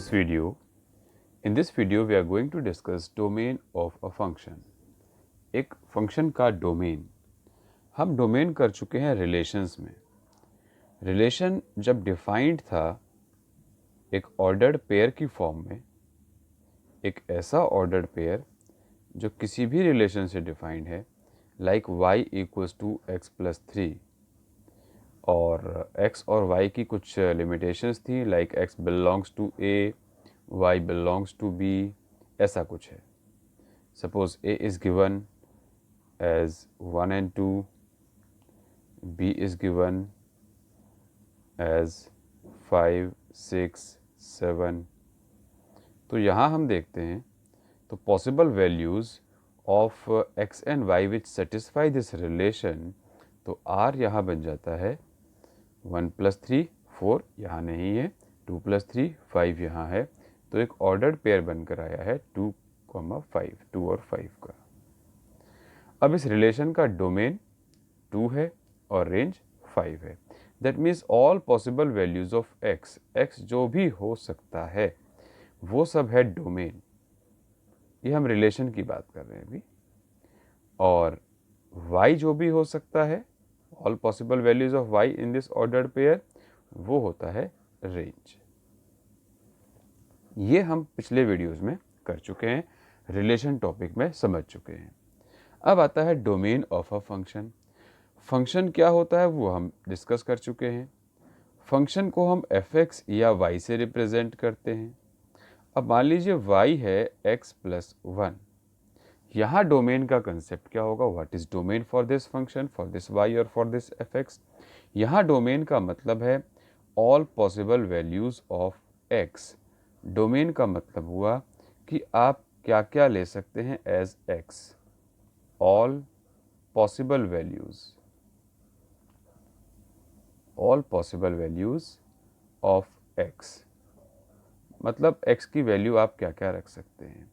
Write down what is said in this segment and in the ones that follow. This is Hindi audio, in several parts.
this video. In this video we are going to discuss domain of a function. एक function का domain, हम domain कर चुके हैं relations में. relation जब defined था एक ordered pair की form में, एक ऐसा ordered pair जो किसी भी relation से defined है, like y equals to x plus 3 और x और y की कुछ limitations थी like x belongs to a, y belongs to b, ऐसा कुछ है. Suppose a is given as 1 and 2, b is given as 5, 6, 7. तो यहाँ हम देखते हैं तो possible values of x and y which satisfy this relation, तो r यहाँ बन जाता है 1 plus 3 4 यहाँ नहीं है, 2 plus 3 5 यहाँ है, तो एक ऑर्डर्ड पेयर बनकर आया है 2, 5, 2 और 5 का. अब इस रिलेशन का डोमेन 2 है और रेंज 5 है. That means all possible values of x जो भी हो सकता है वो सब है डोमेन. ये हम रिलेशन की बात कर रहे हैं अभी. और y जो भी हो सकता है, all possible values of y in this ordered pair, वो होता है रेंज. ये हम पिछले वीडियोस में कर चुके हैं, रिलेशन टॉपिक में समझ चुके हैं. अब आता है domain of a function. Function क्या होता है वो हम डिस्कस कर चुके हैं. फंक्शन को हम fx या y से रिप्रेजेंट करते हैं. अब मान लीजिए y है x प्लस 1. यहाँ डोमेन का कंसेप्ट क्या होगा, what is domain for this function, for this y और फॉर दिस fx. यहाँ डोमेन का मतलब है all possible values of x. Domain का मतलब हुआ कि आप क्या क्या ले सकते हैं as x. All possible values of x, मतलब x की वैल्यू आप क्या क्या रख सकते हैं.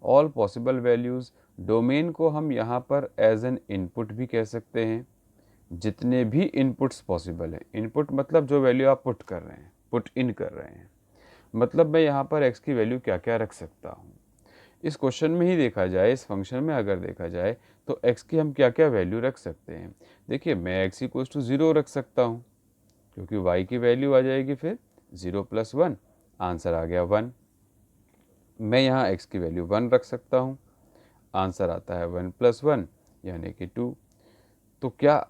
All possible values. डोमेन को हम यहाँ पर एज एन इनपुट भी कह सकते हैं. जितने भी इनपुट्स पॉसिबल हैं, इनपुट मतलब जो वैल्यू आप पुट कर रहे हैं, पुट इन कर रहे हैं, मतलब मैं यहाँ पर x की वैल्यू क्या क्या रख सकता हूँ. इस क्वेश्चन में ही देखा जाए, इस फंक्शन में अगर देखा जाए तो x की हम क्या क्या वैल्यू रख सकते हैं. देखिए मैं x इक्वल्स टू 0 रख सकता हूँ क्योंकि y की वैल्यू आ जाएगी फिर 0 प्लस 1, आंसर आ गया 1. मैं यहाँ x की वैल्यू 1 रख सकता हूँ, आंसर आता है 1 प्लस 1 यानी कि 2. तो क्या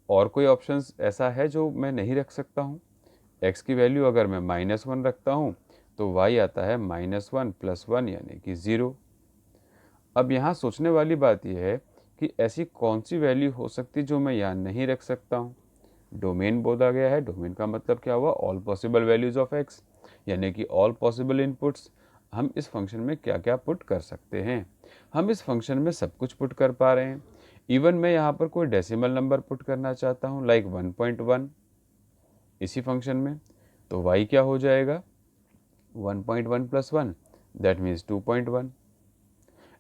और कोई ऑप्शंस ऐसा है जो मैं नहीं रख सकता हूँ. x की वैल्यू अगर मैं -1 रखता हूँ तो y आता है -1 प्लस 1 यानी कि 0. अब यहाँ सोचने वाली बात यह है कि ऐसी कौन सी वैल्यू हो सकती जो मैं यहाँ नहीं रख सकता हूँ. डोमेन बोला गया है, डोमेन का मतलब क्या हुआ, all possible values of x, यानी कि ऑल पॉसिबल इनपुट्स. हम इस फंक्शन में क्या क्या पुट कर सकते हैं. हम इस फंक्शन में सब कुछ पुट कर पा रहे हैं. इवन मैं यहाँ पर कोई डेसिमल नंबर पुट करना चाहता हूँ लाइक 1.1 इसी फंक्शन में, तो y क्या हो जाएगा 1.1 प्लस 1, दैट मीन्स 2.1.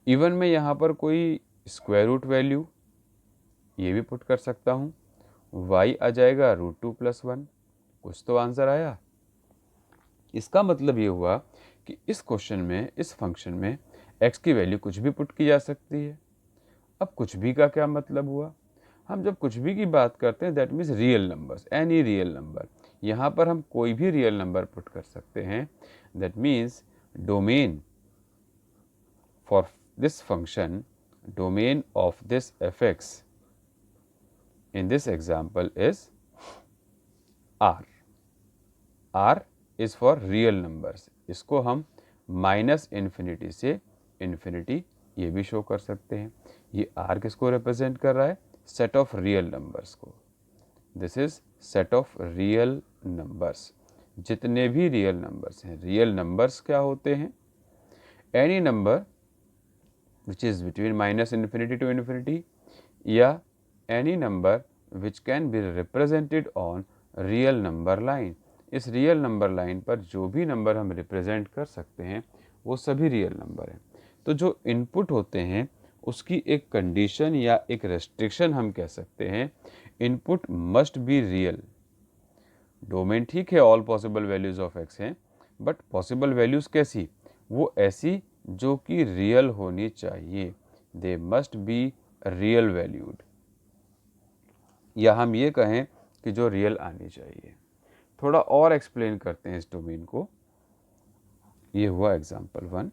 इवन मैं यहाँ पर कोई स्क्वायर रूट वैल्यू ये भी पुट कर सकता हूँ, y आ जाएगा √2 प्लस 1. कुछ तो आंसर आया. इसका मतलब ये हुआ कि इस क्वेश्चन में, इस फंक्शन में x की वैल्यू कुछ भी पुट की जा सकती है. अब कुछ भी का क्या मतलब हुआ, हम जब कुछ भी की बात करते हैं that means real numbers, any real number. यहाँ पर हम कोई भी रियल नंबर पुट कर सकते हैं. That means domain for this function, domain of this fx in this example is r. r is for real numbers. इसको हम -∞ से इन्फिनिटी ये भी शो कर सकते हैं. ये r किसको रिप्रेजेंट कर रहा है, सेट ऑफ रियल नंबर्स को. This is set of real numbers. जितने भी रियल नंबर्स हैं, रियल नंबर्स क्या होते हैं, any number which is between -∞ to infinity, या any number which can be represented on real number line. इस रियल नंबर लाइन पर जो भी नंबर हम रिप्रेजेंट कर सकते हैं वो सभी रियल नंबर हैं. तो जो इनपुट होते हैं उसकी एक कंडीशन या एक रेस्ट्रिक्शन हम कह सकते हैं, input must be real. Domain ठीक है all possible values of x हैं, बट पॉसिबल वैल्यूज़ कैसी, वो ऐसी जो कि रियल होनी चाहिए, they must be real valued, या हम ये कहें कि जो रियल आनी चाहिए। थोड़ा और एक्सप्लेन करते हैं इस डोमेन को। ये हुआ एग्जाम्पल 1।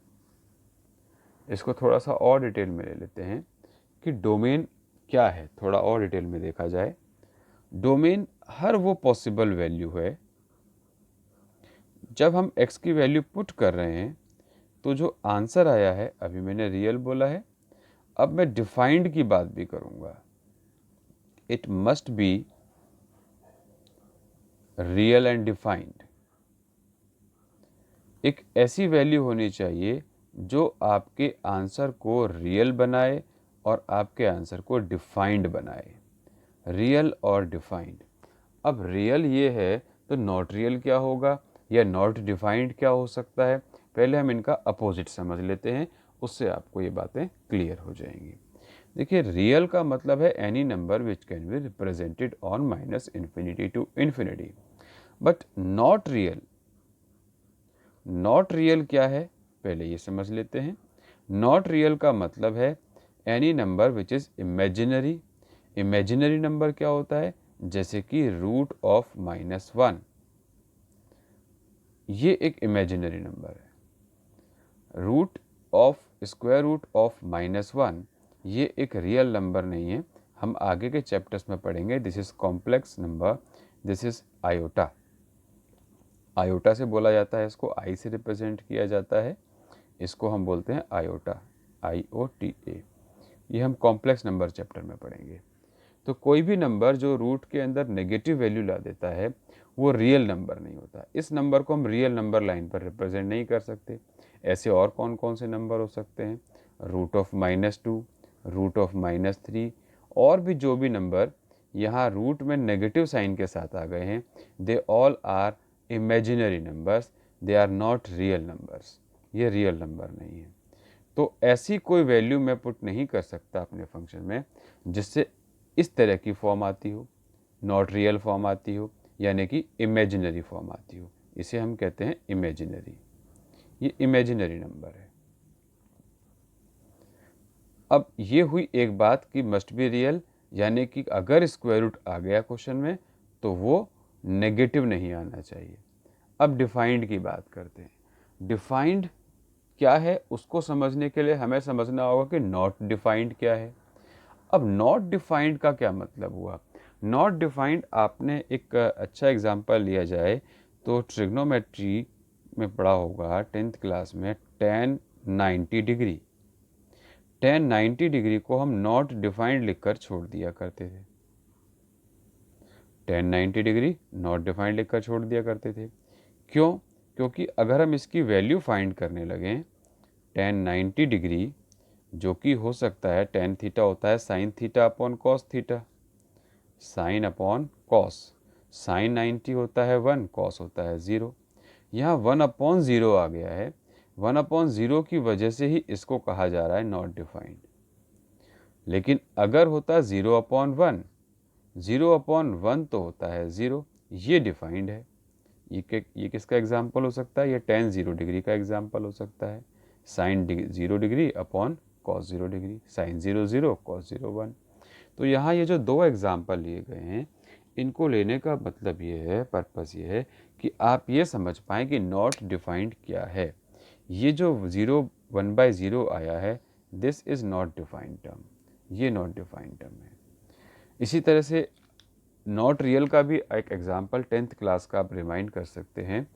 इसको थोड़ा सा और डिटेल में ले लेते हैं कि डोमेन क्या है, थोड़ा और डिटेल में देखा जाए। डोमेन हर वो पॉसिबल वैल्यू है जब हम x की वैल्यू पुट कर रहे हैं तो जो आंसर आया है, अभी मैंने रियल बोला है, अब मैं डिफाइंड की बात भी करूंगा। It must be real and defined. एक ऐसी वैल्यू होनी चाहिए जो आपके आंसर को रियल बनाए और आपके आंसर को डिफाइंड बनाए, रियल और डिफाइंड। अब रियल ये है तो नॉट रियल क्या होगा, या नॉट डिफाइंड क्या हो सकता है, पहले हम इनका अपोजिट समझ लेते हैं, उससे आपको ये बातें क्लियर हो जाएंगी। देखिए, रियल का मतलब है any number which can be represented on minus infinity to infinity. But not real, not real क्या है पहले ये समझ लेते हैं। नॉट रियल का मतलब है any number which is imaginary. Imaginary number क्या होता है, जैसे कि रूट ऑफ -1, ये एक इमेजिनरी नंबर है। Root of square root of -1 ये एक रियल नंबर नहीं है, हम आगे के चैप्टर्स में पढ़ेंगे। This is complex number, this is iota. Iota से बोला जाता है, इसको आई से रिप्रेजेंट किया जाता है, इसको हम बोलते हैं आयोटा, IOTA। ये हम कॉम्प्लेक्स नंबर चैप्टर में पढ़ेंगे। तो कोई भी नंबर जो रूट के अंदर नेगेटिव वैल्यू ला देता है वो रियल नंबर नहीं होता। इस नंबर को हम रियल नंबर लाइन पर रिप्रेजेंट नहीं कर सकते। ऐसे और कौन कौन से नंबर हो सकते हैं, रूट ऑफ -2, रूट ऑफ -3, और भी जो भी नंबर यहाँ रूट में नेगेटिव साइन के साथ आ गए हैं, they all are imaginary numbers, they are not real numbers. ये रियल नंबर नहीं है। तो ऐसी कोई वैल्यू मैं पुट नहीं कर सकता अपने फंक्शन में जिससे इस तरह की फॉर्म आती हो, नॉट रियल फॉर्म आती हो, यानी कि इमेजिनरी फॉर्म आती हो। इसे हम कहते हैं इमेजिनरी। ये इमेजिनरी नंबर है। अब ये हुई एक बात कि मस्ट बी रियल, यानी कि अगर स्क्वायर रूट आ गया क्वेश्चन में तो वो नेगेटिव नहीं आना चाहिए। अब डिफाइंड की बात करते हैं। डिफाइंड क्या है उसको समझने के लिए हमें समझना होगा कि नॉट डिफाइंड क्या है। अब नॉट डिफाइंड का क्या मतलब हुआ। नॉट डिफाइंड, आपने एक अच्छा एग्जांपल लिया जाए तो ट्रिग्नोमेट्री में पढ़ा होगा 10th क्लास में, tan 90 डिग्री। tan 90 डिग्री को हम नॉट डिफाइंड लिखकर छोड़ दिया करते थे। tan 90 डिग्री नॉट डिफाइंड लिखकर छोड़ दिया करते थे। क्यों? क्योंकि अगर हम इसकी वैल्यू फाइंड करने लगें, tan 90 डिग्री जो कि हो सकता है tan थीटा होता है sin theta upon cos theta, sin upon cos, sin 90 होता है 1, cos होता है 0। यहाँ 1/0 आ गया है, 1/0 की वजह से ही इसको कहा जा रहा है नॉट डिफाइंड। लेकिन अगर होता 0/1, 0/1 तो होता है 0, ये डिफाइंड है। ये किसका एग्जाम्पल हो सकता है, ये tan 0 डिग्री का एग्जाम्पल हो सकता है। sin 0 degree upon cos 0 degree, sin 0 0, cos 0 1। तो यहाँ ये जो दो एग्जाम्पल लिए गए हैं, इनको लेने का मतलब ये है, पर्पस ये है कि आप ये समझ पाएँ कि नॉट डिफाइंड क्या है। ये जो 1/0 आया है, this is not defined term, ये नॉट डिफाइंड टर्म है। इसी तरह से नॉट रियल का भी एक एग्जाम्पल 10th क्लास का आप रिमाइंड कर सकते हैं।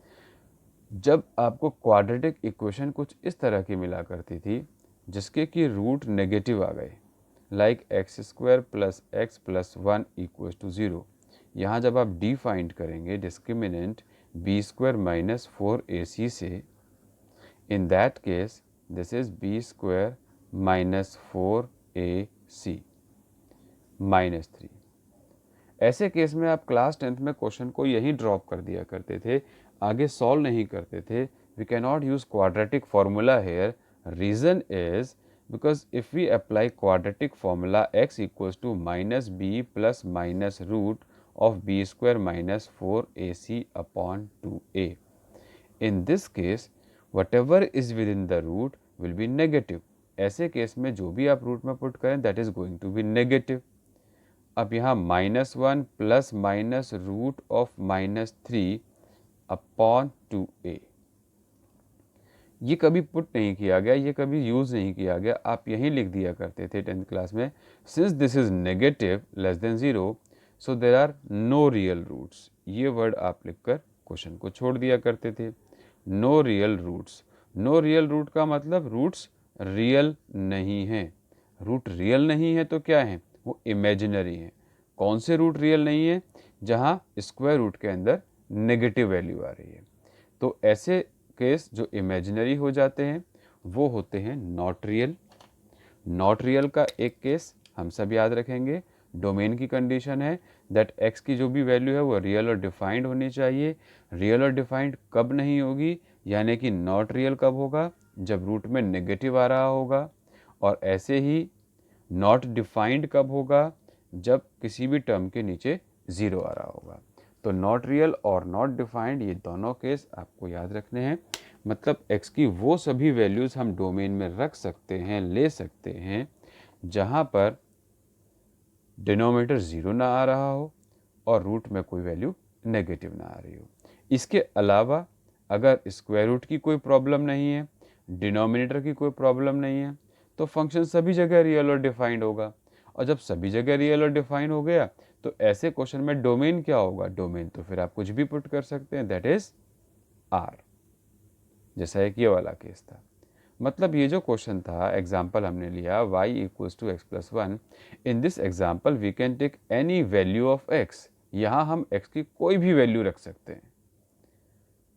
जब आपको क्वाड्रेटिक इक्वेशन कुछ इस तरह की मिला करती थी जिसके कि रूट नेगेटिव आ गए, like x² plus x plus 1 equals to 0। यहाँ जब आप डी फाइंड करेंगे डिस्क्रिमिनेंट b² माइनस 4ac से, in that case this is b² minus 4ac minus 3। ऐसे केस में आप क्लास 10th में क्वेश्चन को यहीं ड्रॉप कर दिया करते थे, आगे सॉल्व नहीं करते थे। We can not use quadratic formula here. Reason is because if we apply quadratic formula x equals to minus b plus minus root of b square minus 4ac upon 2a, in this case whatever is within the root will be negative. ऐसे केस में जो भी आप रूट में पुट करें that is going to be negative. अब यहाँ -1 plus minus root of -3 upon 2a, ये कभी पुट नहीं किया गया, ये कभी यूज़ नहीं किया गया, आप यहीं लिख दिया करते थे 10th क्लास में. Since this is negative less than 0 so there are no real roots. ये वर्ड आप लिखकर क्वेश्चन को छोड़ दिया करते थे. No real roots. No real root का मतलब रूट्स रियल नहीं हैं. रूट रियल नहीं है तो क्या है, वो इमेजिनरी है. कौन से रूट रियल नहीं है, जहाँ स्क्वायर रूट के अंदर नेगेटिव वैल्यू आ रही है. तो ऐसे केस जो इमेजिनरी हो जाते हैं वो होते हैं नॉट रियल. नॉट रियल का एक केस हम सब याद रखेंगे. डोमेन की कंडीशन है दैट x की जो भी वैल्यू है वो रियल और डिफाइंड होनी चाहिए. रियल और डिफाइंड कब नहीं होगी, यानी कि नॉट रियल कब होगा, जब रूट में नेगेटिव आ रहा होगा. और ऐसे ही नॉट डिफाइंड कब होगा, जब किसी भी टर्म के नीचे 0 आ रहा होगा. तो नॉट रियल और नॉट डिफाइंड ये दोनों केस आपको याद रखने हैं. मतलब x की वो सभी वैल्यूज़ हम डोमेन में रख सकते हैं, ले सकते हैं, जहाँ पर डिनोमिनेटर 0 ना आ रहा हो और रूट में कोई वैल्यू नेगेटिव ना आ रही हो. इसके अलावा अगर स्क्वायर रूट की कोई प्रॉब्लम नहीं है, डिनोमिनेटर की कोई प्रॉब्लम नहीं है, तो फंक्शन सभी जगह रियल और डिफाइंड होगा. और जब सभी जगह रियल और डिफाइंड हो गया तो ऐसे क्वेश्चन में डोमेन क्या होगा, डोमेन तो फिर आप कुछ भी पुट कर सकते हैं, दैट इज आर. जैसा एक ये वाला केस था. मतलब ये जो क्वेश्चन था, एग्जाम्पल हमने लिया y equals to x plus 1. In this example we can take any value of x. यहाँ हम x की कोई भी वैल्यू रख सकते हैं.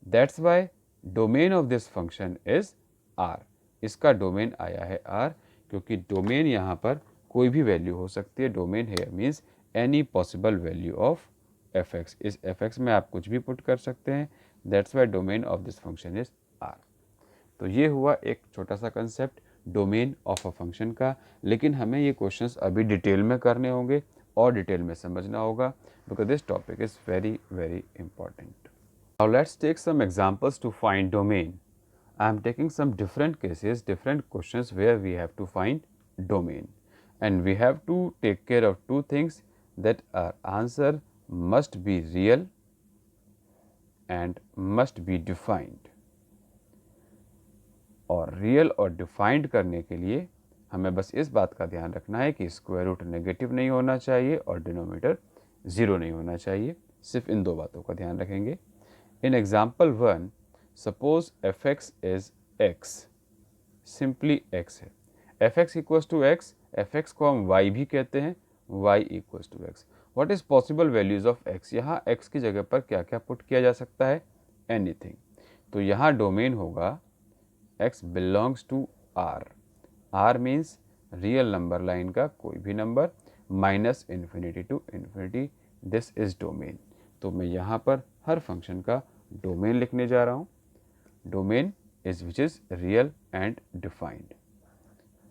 That's why domain of this function is r. इसका डोमेन आया है r, क्योंकि डोमेन यहाँ पर कोई भी वैल्यू हो सकती है. डोमेन है means any possible value of fx. इस fx में आप कुछ भी पुट कर सकते हैं. That's why domain of this function is r. तो ये हुआ एक छोटा सा concept domain of a function का. लेकिन हमें ये क्वेश्चंस अभी डिटेल में करने होंगे और डिटेल में समझना होगा, because this topic is very very important. Now let's take some examples to find domain. I am taking some different cases, different questions where we have to find domain, and we have to take care of two things, that our answer must be real and must be defined. और रियल और डिफाइंड करने के लिए हमें बस इस बात का ध्यान रखना है कि स्क्वायर रूट नेगेटिव नहीं होना चाहिए और डिनोमिनेटर 0 नहीं होना चाहिए. सिर्फ इन दो बातों का ध्यान रखेंगे. In example 1, suppose F X is X, simply X है. F X equals to X, F X को हम वाई भी कहते हैं, Y equals to X. What is possible values of X. यहाँ एक्स की जगह पर क्या क्या पुट किया जा सकता है, एनीथिंग. तो यहाँ डोमेन होगा x belongs to R. R means real number line का कोई भी number -infinity to infinity. This is domain. तो मैं यहाँ पर हर फंक्शन का डोमेन लिखने जा रहा हूँ. Domain is which is real and defined.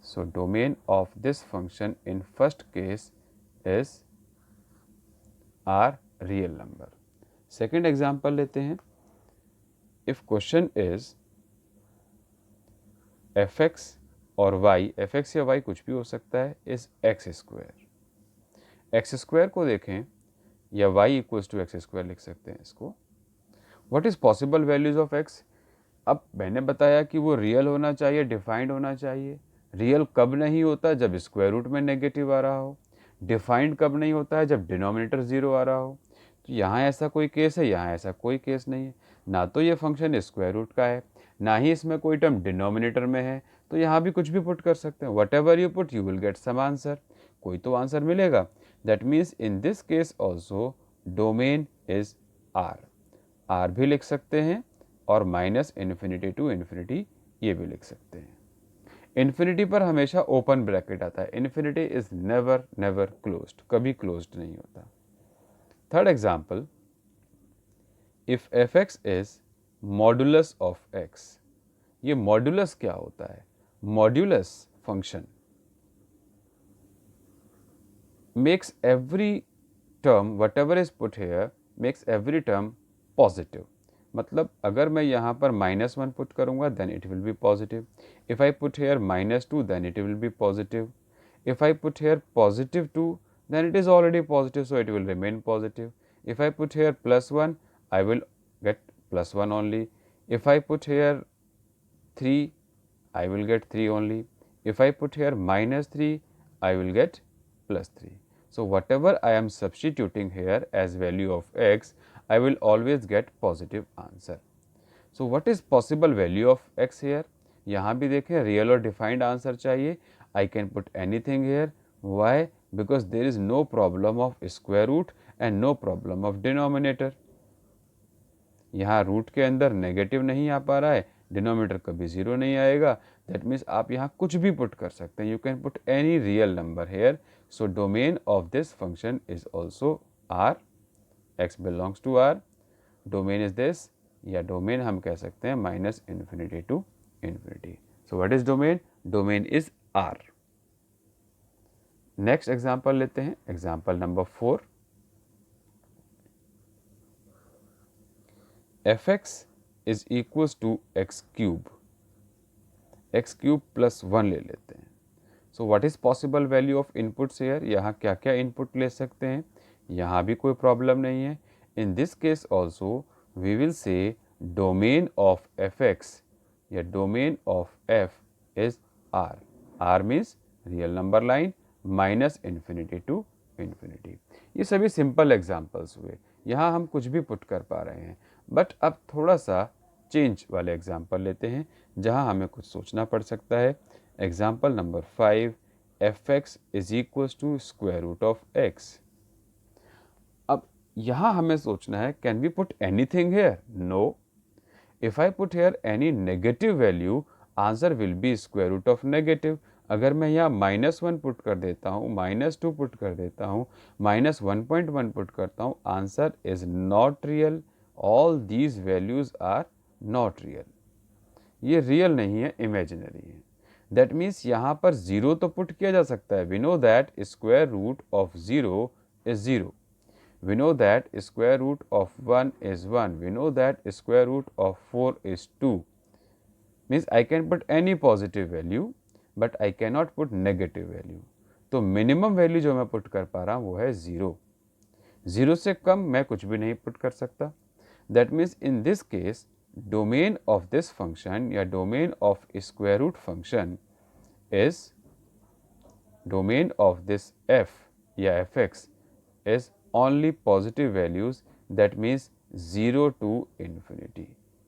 So domain of this function in first case is R real number. Second example लेते हैं. If question is f x और वाई, एफ एक्स या वाई कुछ भी हो सकता है, is x square. X square को देखें या y equals to x square लिख सकते हैं इसको. What is possible values of x. अब मैंने बताया कि वो रियल होना चाहिए, डिफाइंड होना चाहिए. रियल कब नहीं होता, जब स्क्वायर रूट में नेगेटिव आ रहा हो. डिफाइंड कब नहीं होता है, जब डिनोमिनेटर 0 आ रहा हो. तो यहाँ ऐसा कोई केस है, यहाँ ऐसा कोई केस नहीं है. ना तो ये फंक्शन स्क्वायर रूट का है, ना ही इसमें कोई टर्म डिनोमिनेटर में है. तो यहाँ भी कुछ भी पुट कर सकते हैं. Whatever you put you will get some answer. कोई तो आंसर मिलेगा. That means in this case also domain is R. R भी लिख सकते हैं और -इन्फिनिटी टू इन्फिनिटी ये भी लिख सकते हैं. इन्फिनिटी पर हमेशा ओपन ब्रैकेट आता है. Infinity is never never closed, कभी क्लोज्ड नहीं होता. Third example, if F X is modulus of x. ये मॉडुलस क्या होता है. Modulus function makes every term, whatever is put here, makes every term positive. मतलब अगर मैं यहाँ पर -1 पुट करूँगा then it will be positive, if I put here -2 then it will be positive, if I put here +2 then it is already positive, so it will remain positive. If I put here +1 I will get +1 only. If I put here 3 I will get 3 only. If I put here -3 I will get +3. So whatever I am substituting here as value of x, I will always get positive answer. So what is possible value of x here? यहाँ भी देखें रियल और डिफाइंड आंसर चाहिए. I can put anything here. Why? Because there is no problem of square root and no problem of denominator. यहाँ रूट के अंदर नेगेटिव नहीं आ पा रहा है, डिनोमिनेटर कभी 0 नहीं आएगा. दैट मीन्स आप यहाँ कुछ भी पुट कर सकते हैं. You can put any real number here. So domain of this function is also R. X belongs to R. Domain is this, या डोमेन हम कह सकते हैं -∞ to ∞. So what is domain? Domain is R. Next example लेते हैं, example number 4. fx is equals to x cube. x cube plus 1 ले लेते हैं. So what is possible value of inputs here? यहाँ क्या क्या इनपुट ले सकते हैं? यहाँ भी कोई प्रॉब्लम नहीं है. In this case also we will say domain of fx या domain of f is R. R means real number line -∞ to ∞. ये सभी सिंपल एग्जाम्पल्स हुए. यहाँ हम कुछ भी पुट कर पा रहे हैं. बट अब थोड़ा सा चेंज वाले एग्जाम्पल लेते हैं जहाँ हमें कुछ सोचना पड़ सकता है. Example number 5. fx is equals to square root of x. अब यहाँ हमें सोचना है, can we put anything here? No. If I put here any negative value, answer will be square root of negative. अगर मैं यहाँ -1 पुट कर देता हूँ, -2 पुट कर देता हूँ, -1.1 पुट करता हूँ, answer is not real. All these values are not real. ये रियल नहीं है, इमेजिनरी है. दैट मीन्स यहाँ पर 0 तो पुट किया जा सकता है. We know that square root of 0 is 0. We know that square root of 1 is 1. We know that square root of 4 is 2. Means I can put any positive value, but I cannot put negative value. तो minimum value जो मैं put कर पा रहा हूँ वो है 0. 0 से कम मैं कुछ भी नहीं put कर सकता. That means in this case, domain of this function या domain of square root function is domain of this f या fx is only positive values. that means 0 to infinity.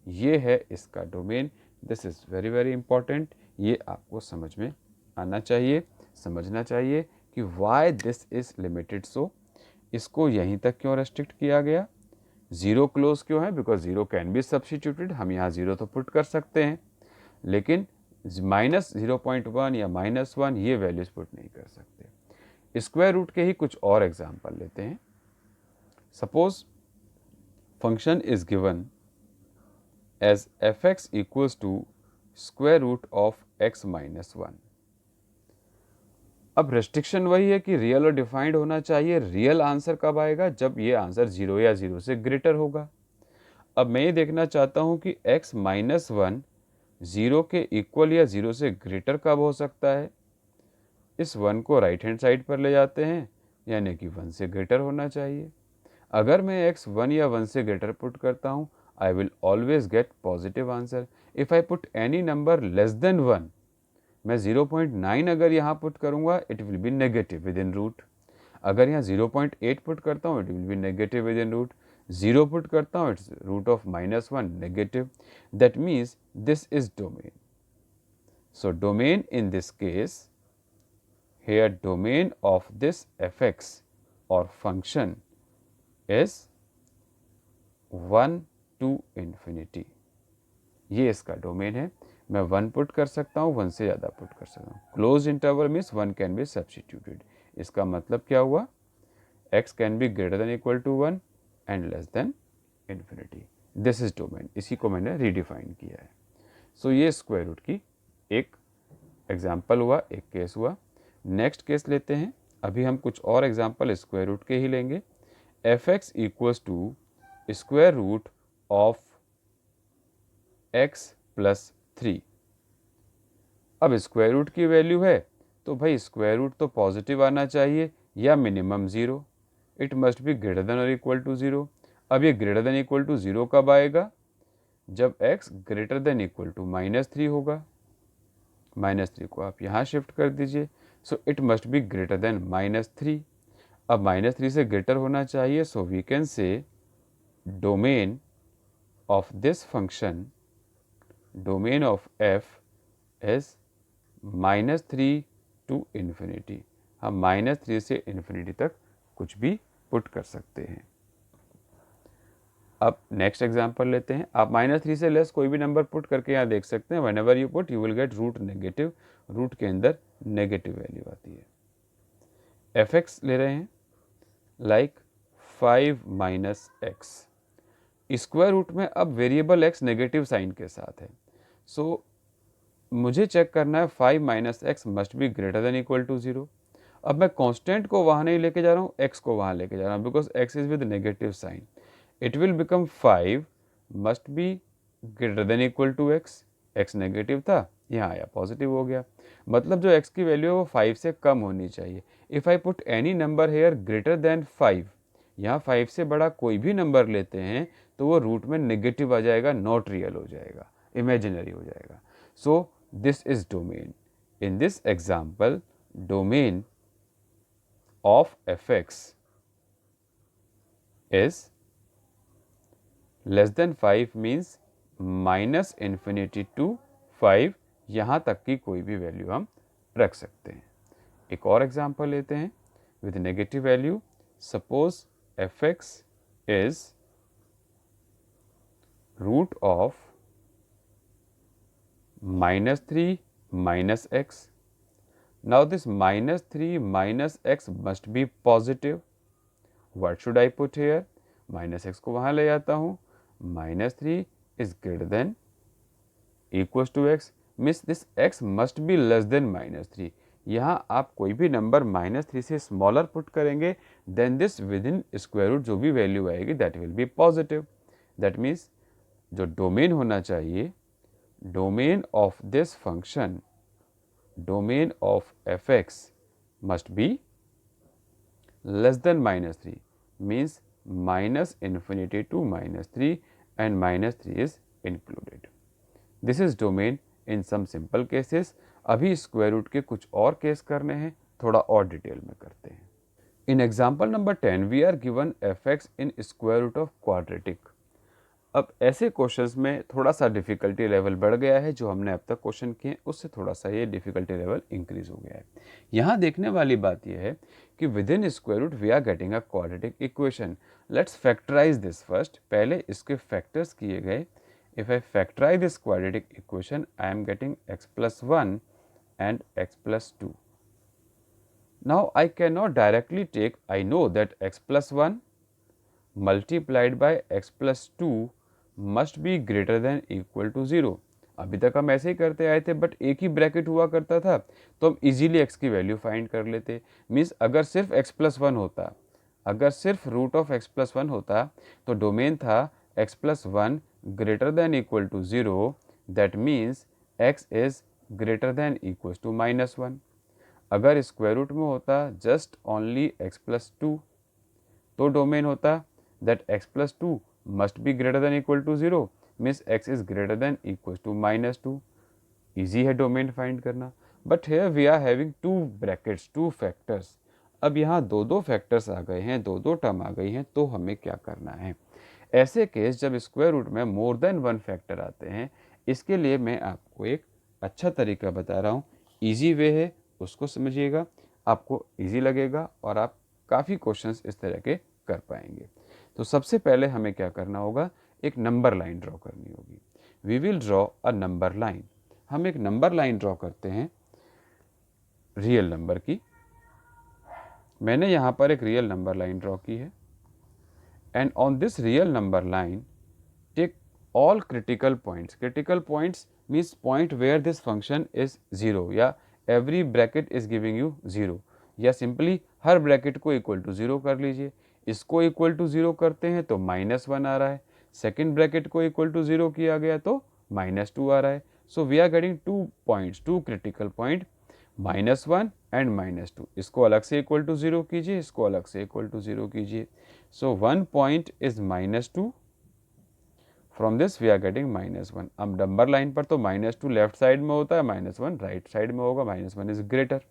ये है इसका domain. This is very very important. ये आपको समझ में आना चाहिए, समझना चाहिए कि वाई दिस इज लिमिटेड. सो इसको यहीं तक क्यों रेस्ट्रिक्ट किया गया? 0 क्लोज क्यों है? Because 0 can be substituted. हम यहाँ 0 तो पुट कर सकते हैं, लेकिन -0.1 या -1 ये वैल्यूज पुट नहीं कर सकते. स्क्वायर रूट के ही कुछ और एग्जाम्पल लेते हैं. Suppose function is given as fx equals to square root of x minus 1. अब रेस्ट्रिक्शन वही है कि रियल और डिफाइंड होना चाहिए. रियल आंसर कब आएगा? जब ये आंसर 0 या 0 से ग्रेटर होगा. अब मैं ये देखना चाहता हूँ कि x माइनस 1 0 के इक्वल या 0 से ग्रेटर कब हो सकता है. इस 1 को राइट हैंड साइड पर ले जाते हैं, यानी कि 1 से ग्रेटर होना चाहिए. अगर मैं x 1 या 1 से ग्रेटर पुट करता हूँ, I will always get positive answer. If I put any number less than 1, मैं 0.9 अगर यहाँ पुट करूँगा, it will be negative within root. अगर यहाँ 0.8 पुट करता हूँ, it will be negative within root. 0 put करता हूँ, it's root of -1 negative. That means this is domain. So domain in this case, here domain of this fx or function is 1 to infinity. ये इसका डोमेन है. मैं 1 पुट कर सकता हूँ, 1 से ज़्यादा पुट कर सकता हूँ. Close interval means 1 can be substituted. इसका मतलब क्या हुआ? x can be greater than equal to 1 and less than infinity. This is domain. इसी को मैंने रीडिफाइन किया है. सो ये स्क्वायर रूट की एक एग्जाम्पल हुआ, एक केस हुआ. नेक्स्ट केस लेते हैं. अभी हम कुछ और एग्जाम्पल स्क्वायर रूट के ही लेंगे. fx equals to square root of x plus 3। अब स्क्वायर रूट की वैल्यू है तो भाई स्क्वायर रूट तो पॉजिटिव आना चाहिए या minimum 0। It must be greater then और इक्वल टू 0। अब ये ग्रेटर देन इक्वल टू 0 कब आएगा? जब x greater than equal to -3 होगा। -3 को आप यहाँ शिफ्ट कर दीजिए। So it must be greater than -3। अब -3 से ग्रेटर होना चाहिए, so we can say domain of this function, domain of f is -3 to infinity. हम -3 से इन्फिनिटी तक कुछ भी पुट कर सकते हैं। अब नेक्स्ट एग्जांपल लेते हैं। आप -3 से लेस कोई भी नंबर पुट करके यहाँ देख सकते हैं। Whenever you put you will get root negative. Root के अंदर नेगेटिव वैल्यू आती है। fx ले रहे हैं like 5 minus x. Square root में अब वेरिएबल x नेगेटिव साइन के साथ है। सो मुझे चेक करना है 5 minus x must be greater than equal to 0। अब मैं कांस्टेंट को वहाँ नहीं लेके जा रहा हूँ, x को वहाँ लेके जा रहा हूँ, because x is with negative sign. It will become 5 must be greater than equal to x। x negative था, यहाँ आया पॉजिटिव हो गया। मतलब जो x की वैल्यू है वो 5 से कम होनी चाहिए। If I put any number here greater than 5, यहाँ 5 से बड़ा कोई भी नंबर लेते हैं तो वो रूट में नेगेटिव आ जाएगा, नॉट रियल हो जाएगा, इमेजिनरी हो जाएगा। सो this is domain. In this example, domain of fx is less than 5 means minus infinity to 5, यहाँ तक की कोई भी वैल्यू हम रख सकते हैं। एक और एग्जाम्पल लेते हैं with negative value. Suppose fx is root of -3 minus x. Now this -3 minus x must be positive. What should I put here? -x को वहाँ ले आता हूँ। -3 is greater than equals to x, means this x must be less than -3. यहाँ आप कोई भी नंबर -3 से स्मॉलर पुट करेंगे then this within square root जो भी वैल्यू आएगी that will be positive. That means जो डोमेन होना चाहिए, domain of this function, domain of fx must be less than -3, means minus infinity to -3 and -3 is included. This is domain in some simple cases. अभी स्क्वायर रूट के कुछ और केस करने हैं, थोड़ा और डिटेल में करते हैं। In example number 10 we are given fx in square root of quadratic. अब ऐसे क्वेश्चंस में थोड़ा सा डिफ़िकल्टी लेवल बढ़ गया है। जो हमने अब तक क्वेश्चन किए उससे थोड़ा सा ये डिफ़िकल्टी लेवल इंक्रीज हो गया है। यहाँ देखने वाली बात यह है कि within square root we are getting a quadratic equation. Let's factorise this first. पहले इसके फैक्टर्स किए गए। If I factorise this quadratic equation I am getting x+1 and x+2। Now I can not directly take, I know that x+1 multiplied by x+2 must be greater than equal to 0। अभी तक हम ऐसे ही करते आए थे, बट एक ही ब्रैकेट हुआ करता था तो हम इजीली x की वैल्यू फाइंड कर लेते। मीन्स अगर सिर्फ x+1 होता, अगर सिर्फ रूट ऑफ x+1 होता तो डोमेन था x+1 greater than equal to 0। That means x is greater than equal to -1। अगर स्क्वायर रूट में होता जस्ट ओनली x+2 तो डोमेन होता that x+2 must be greater than equal to 0, means x is greater than equals to -2। easy है डोमेन फाइंड करना। But here we are having two brackets, two factors। अब यहाँ दो फैक्टर्स आ गए हैं, दो टर्म आ गई हैं, तो हमें क्या करना है? ऐसे केस जब स्क्वायर रूट में मोर देन वन फैक्टर आते हैं, इसके लिए मैं आपको एक अच्छा तरीका बता रहा हूँ। ईजी वे है, उसको समझिएगा, आपको ईजी लगेगा और आप काफ़ी क्वेश्चंस इस तरह के कर पाएंगे। तो सबसे पहले हमें क्या करना होगा? एक नंबर लाइन ड्रॉ करनी होगी। We will draw a number line. हम एक नंबर लाइन ड्रॉ करते हैं रियल नंबर की। मैंने यहाँ पर एक रियल नंबर लाइन ड्रॉ की है and on this real number line take all critical points. Critical points means point where this function is 0 या every bracket is giving you 0, या सिंपली हर ब्रैकेट को इक्वल टू 0 कर लीजिए। इसको इक्वल टू 0 करते हैं तो -1 आ रहा है, सेकंड ब्रैकेट को इक्वल टू 0 किया गया तो -2 आ रहा है। So we are getting 2 points, 2 critical point, -1 and -2। इसको अलग से इक्वल टू 0 कीजिए, इसको अलग से इक्वल टू 0 कीजिए। So 1 point is -2, from this we are getting -1। अब नंबर लाइन पर तो -2 लेफ्ट साइड में होता है, -1 राइट साइड में होगा, -1 इज ग्रेटर।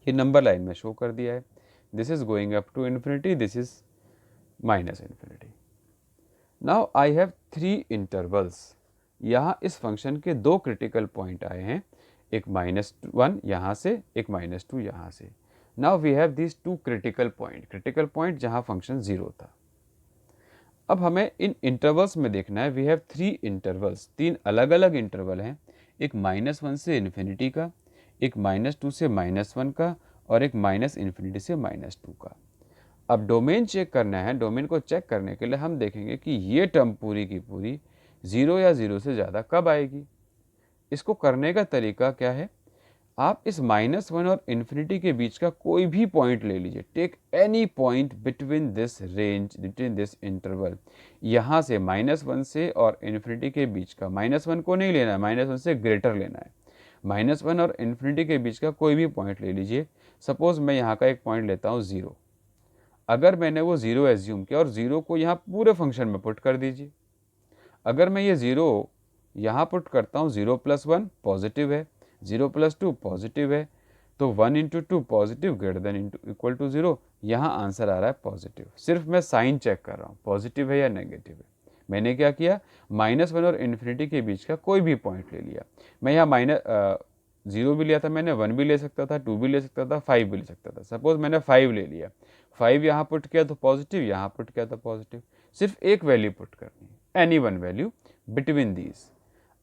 ये नंबर लाइन में शो कर दिया है। This is going up to infinity, this is -infinity. Now I have 3 intervals. यहाँ इस फंक्शन के 2 क्रिटिकल पॉइंट आए हैं, एक -1 यहाँ से, एक -2 यहाँ से। Now we have this 2 critical point जहाँ फंक्शन 0 था। अब हमें इन इंटरवल्स में देखना है। वी हैव 3 इंटरवल्स, 3 अलग अलग इंटरवल हैं, एक -1 से इन्फिनिटी का, एक -2 से -1 का, और एक -इन्फिनिटी से -2 का। अब डोमेन चेक करना है। डोमेन को चेक करने के लिए हम देखेंगे कि ये टर्म पूरी की पूरी 0 या 0 से ज़्यादा कब आएगी। इसको करने का तरीका क्या है, आप इस -1 और इन्फिनिटी के बीच का कोई भी पॉइंट ले लीजिए। Take any point between this range, between this interval. यहाँ से -1 से और इन्फिनिटी के बीच का, -1 को नहीं लेना है, -1 से ग्रेटर लेना है। -1 और इन्फिनिटी के बीच का कोई भी पॉइंट ले लीजिए। सपोज मैं यहाँ का एक पॉइंट लेता हूँ 0। अगर मैंने वो 0 एज्यूम किया और 0 को यहाँ पूरे फंक्शन में पुट कर दीजिए। अगर मैं ये 0 यहाँ पुट करता हूँ, 0 + 1 पॉजिटिव है, 0 + 2 पॉजिटिव है, तो 1 × 2 positive greater than equal to 0। यहाँ आंसर आ रहा है पॉजिटिव। सिर्फ मैं साइन चेक कर रहा हूँ पॉजिटिव है या नेगेटिव है। मैंने क्या किया, -1 और इन्फिनिटी के बीच का कोई भी पॉइंट ले लिया। मैं यहाँ 0 भी लिया था मैंने, 1 भी ले सकता था, 2 भी ले सकता था, 5 भी ले सकता था। सपोज मैंने 5 ले लिया, 5 यहाँ पुट किया तो पॉजिटिव, यहाँ पुट किया तो पॉजिटिव। सिर्फ एक वैल्यू पुट करनी है, any one value between these.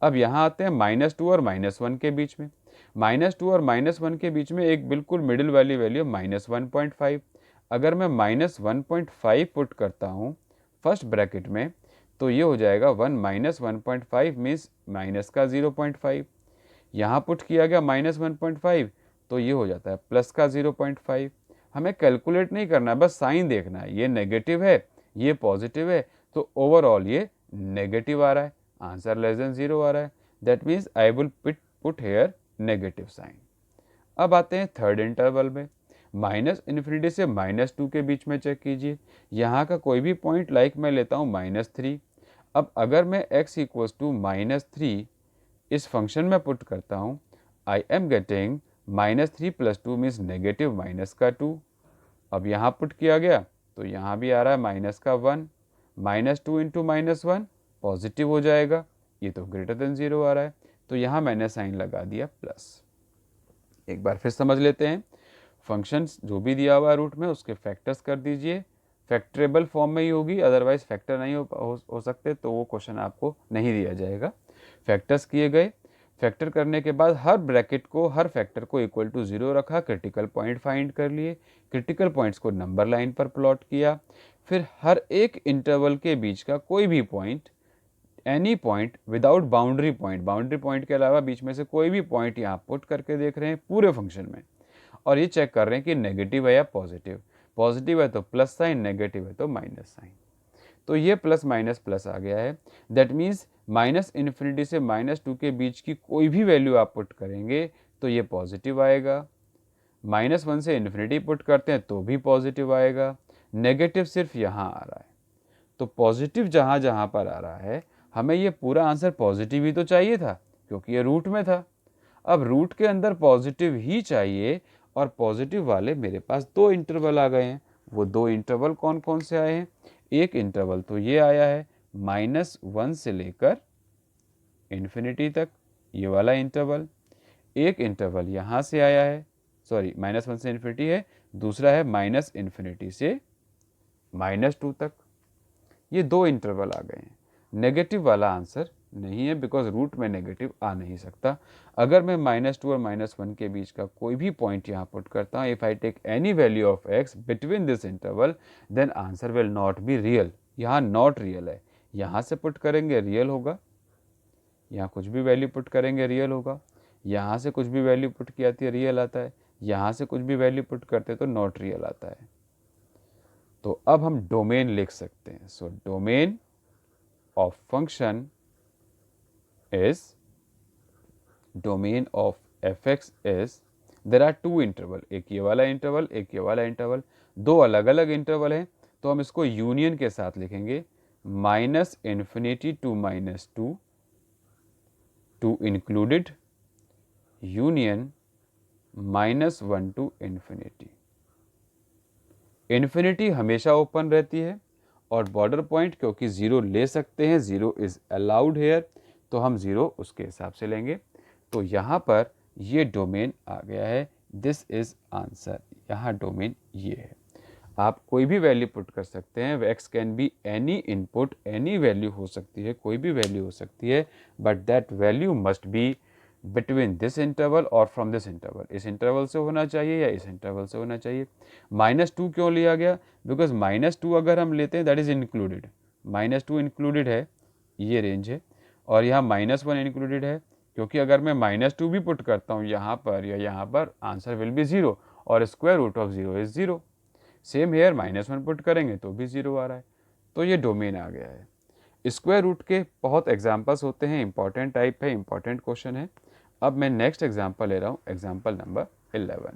अब यहाँ आते हैं -2 और -1 के बीच में। -2 और -1 के बीच में एक बिल्कुल मिडिल वाली वैल्यू -1.5। अगर मैं -1.5 पुट करता हूँ फर्स्ट ब्रैकेट में, तो ये हो जाएगा 1 - 1.5 मीन्स माइनस का 0.5। यहाँ पुट किया गया -1.5, तो ये हो जाता है प्लस का 0.5। हमें कैलकुलेट नहीं करना है, बस साइन देखना है। ये नेगेटिव है, ये पॉजिटिव है, तो ओवरऑल ये नेगेटिव आ रहा है, आंसर लेस देन 0 आ रहा है। That means I will put here negative sign. अब आते हैं थर्ड इंटरवल में। -इन्फिनिटी से -2 के बीच में चेक कीजिए। यहाँ का कोई भी पॉइंट लाइक मैं लेता हूँ -3। अब अगर मैं x = -3 इस फंक्शन में पुट करता हूँ, आई एम गेटिंग -3 + 2 मीन्स नेगेटिव -2। अब यहाँ पुट किया गया तो यहाँ भी आ रहा है -1, -2 × -1 पॉजिटिव हो जाएगा, ये तो ग्रेटर देन 0 आ रहा है, तो यहाँ मैंने साइन लगा दिया प्लस। एक बार फिर समझ लेते हैं। फंक्शंस जो भी दिया हुआ है रूट में, उसके फैक्टर्स कर दीजिए। फैक्टरेबल फॉर्म में ही होगी, अदरवाइज फैक्टर नहीं हो सकते, तो वो क्वेश्चन आपको नहीं दिया जाएगा। फैक्टर्स किए गए, फैक्टर करने के बाद हर ब्रैकेट को, हर फैक्टर को इक्वल टू 0 रखा, क्रिटिकल पॉइंट फाइंड कर लिए, क्रिटिकल पॉइंट्स को नंबर लाइन पर प्लॉट किया, फिर हर एक इंटरवल के बीच का कोई भी point, any point without boundary point के अलावा बीच में से कोई भी पॉइंट यहाँ पुट करके देख रहे हैं पूरे फंक्शन में, और ये चेक कर रहे हैं कि नेगेटिव है या पॉजिटिव। पॉजिटिव है तो प्लस साइन, नेगेटिव है तो माइनस साइन। तो ये प्लस माइनस प्लस आ गया है। दैट मीन्स -इन्फिनिटी से -2 के बीच की कोई भी वैल्यू आप पुट करेंगे तो ये पॉजिटिव आएगा। -1 से इन्फिनिटी पुट करते हैं तो भी पॉजिटिव आएगा। नेगेटिव सिर्फ यहाँ आ रहा है। तो पॉजिटिव जहाँ जहाँ पर आ रहा है, हमें ये पूरा आंसर पॉजिटिव ही तो चाहिए था, क्योंकि ये रूट में था। अब रूट के अंदर पॉजिटिव ही चाहिए, और पॉजिटिव वाले मेरे पास 2 इंटरवल आ गए हैं। वो 2 इंटरवल कौन कौन से आए हैं? एक इंटरवल तो ये आया है -1 से लेकर इन्फिनिटी तक, ये वाला इंटरवल। एक इंटरवल यहाँ से आया है, सॉरी -1 से इन्फिनिटी है, दूसरा है -इन्फिनिटी से -2 तक। ये 2 इंटरवल आ गए हैं। नेगेटिव वाला आंसर नहीं है, बिकॉज रूट में नेगेटिव आ नहीं सकता। अगर मैं -2 और -1 के बीच का कोई भी पॉइंट यहाँ पुट करता हूँ, if I take any value of x between this interval, then answer will not be real. यहाँ नॉट रियल है, यहाँ से पुट करेंगे रियल होगा, यहाँ कुछ भी वैल्यू पुट करेंगे रियल होगा, यहाँ से कुछ भी वैल्यू पुट की आती है रियल आता है, यहाँ से कुछ भी वैल्यू पुट करते तो नॉट रियल आता है। तो अब हम डोमेन लिख सकते हैं। सो domain of function is domain of fx is, there are two interval, एक ये वाला इंटरवल, एक ये वाला इंटरवल, दो अलग अलग इंटरवल हैं, तो हम इसको यूनियन के साथ लिखेंगे -∞ to -2 to included union -1 to infinity। Infinity हमेशा ओपन रहती है और बॉर्डर पॉइंट क्योंकि 0 ले सकते हैं, 0 इज़ अलाउड हेयर, तो हम 0 उसके हिसाब से लेंगे। तो यहाँ पर ये डोमेन आ गया है, दिस इज़ आंसर, यहाँ डोमेन ये है। आप कोई भी वैल्यू पुट कर सकते हैं, x can be any input, any value हो सकती है, कोई भी वैल्यू हो सकती है, but that value must be between this interval और फ्रॉम दिस इंटरवल, इस इंटरवल से होना चाहिए या इस इंटरवल से होना चाहिए। -2 क्यों लिया गया? बिकॉज -2 अगर हम लेते हैं दैट इज़ इंक्लूडेड, -2 इंक्लूडेड है, ये रेंज है, और यहाँ -1 इंक्लूडेड है, क्योंकि अगर मैं -2 भी पुट करता हूँ यहाँ पर या यहाँ पर, आंसर विल बी 0 और square root of 0 is 0। Same here -1 put करेंगे तो भी 0 आ रहा है, तो ये डोमेन आ गया है। स्क्वायर रूट के बहुत एग्जाम्पल्स होते हैं, इंपॉर्टेंट टाइप है, इंपॉर्टेंट क्वेश्चन है। अब मैं नेक्स्ट एग्जाम्पल ले रहा हूँ, example number 11।